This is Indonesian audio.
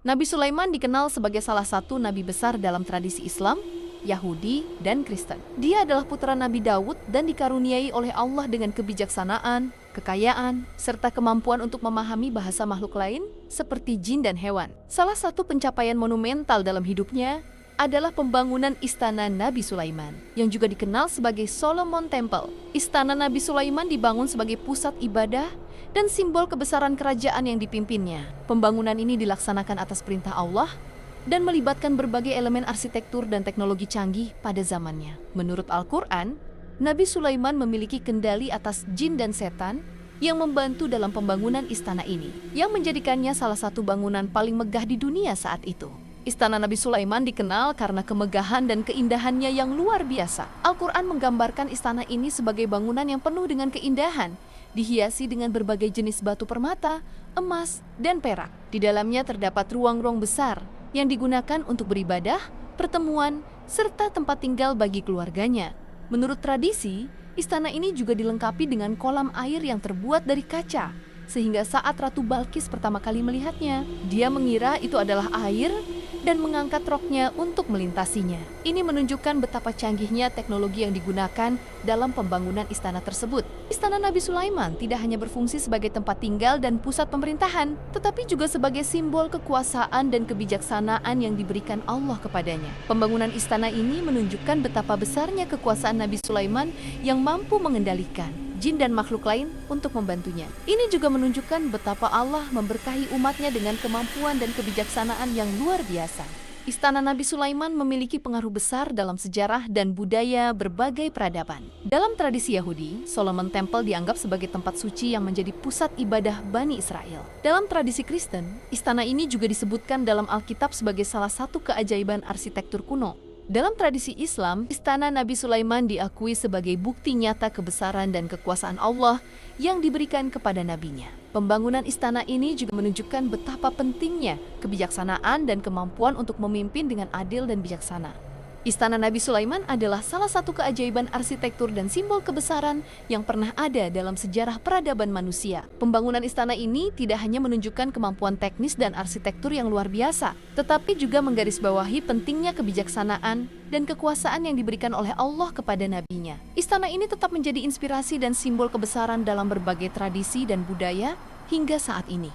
Nabi Sulaiman dikenal sebagai salah satu nabi besar dalam tradisi Islam, Yahudi, dan Kristen. Dia adalah putra Nabi Daud dan dikaruniai oleh Allah dengan kebijaksanaan, kekayaan, serta kemampuan untuk memahami bahasa makhluk lain seperti jin dan hewan. Salah satu pencapaian monumental dalam hidupnya adalah pembangunan Istana Nabi Sulaiman, yang juga dikenal sebagai Solomon Temple. Istana Nabi Sulaiman dibangun sebagai pusat ibadah dan simbol kebesaran kerajaan yang dipimpinnya. Pembangunan ini dilaksanakan atas perintah Allah dan melibatkan berbagai elemen arsitektur dan teknologi canggih pada zamannya. Menurut Al-Quran, Nabi Sulaiman memiliki kendali atas jin dan setan yang membantu dalam pembangunan istana ini, yang menjadikannya salah satu bangunan paling megah di dunia saat itu. Istana Nabi Sulaiman dikenal karena kemegahan dan keindahannya yang luar biasa. Al-Quran menggambarkan istana ini sebagai bangunan yang penuh dengan keindahan, dihiasi dengan berbagai jenis batu permata, emas, dan perak. Di dalamnya terdapat ruang-ruang besar yang digunakan untuk beribadah, pertemuan, serta tempat tinggal bagi keluarganya. Menurut tradisi, istana ini juga dilengkapi dengan kolam air yang terbuat dari kaca, sehingga saat Ratu Balkis pertama kali melihatnya, dia mengira itu adalah air dan mengangkat roknya untuk melintasinya. Ini menunjukkan betapa canggihnya teknologi yang digunakan dalam pembangunan istana tersebut. Istana Nabi Sulaiman tidak hanya berfungsi sebagai tempat tinggal dan pusat pemerintahan, tetapi juga sebagai simbol kekuasaan dan kebijaksanaan yang diberikan Allah kepadanya. Pembangunan istana ini menunjukkan betapa besarnya kekuasaan Nabi Sulaiman yang mampu mengendalikan jin dan makhluk lain untuk membantunya. Ini juga menunjukkan betapa Allah memberkahi umatnya dengan kemampuan dan kebijaksanaan yang luar biasa. Istana Nabi Sulaiman memiliki pengaruh besar dalam sejarah dan budaya berbagai peradaban. Dalam tradisi Yahudi, Solomon Temple dianggap sebagai tempat suci yang menjadi pusat ibadah Bani Israel. Dalam tradisi Kristen, istana ini juga disebutkan dalam Alkitab sebagai salah satu keajaiban arsitektur kuno. Dalam tradisi Islam, istana Nabi Sulaiman diakui sebagai bukti nyata kebesaran dan kekuasaan Allah yang diberikan kepada nabinya. Pembangunan istana ini juga menunjukkan betapa pentingnya kebijaksanaan dan kemampuan untuk memimpin dengan adil dan bijaksana. Istana Nabi Sulaiman adalah salah satu keajaiban arsitektur dan simbol kebesaran yang pernah ada dalam sejarah peradaban manusia. Pembangunan istana ini tidak hanya menunjukkan kemampuan teknis dan arsitektur yang luar biasa, tetapi juga menggarisbawahi pentingnya kebijaksanaan dan kekuasaan yang diberikan oleh Allah kepada nabinya. Istana ini tetap menjadi inspirasi dan simbol kebesaran dalam berbagai tradisi dan budaya hingga saat ini.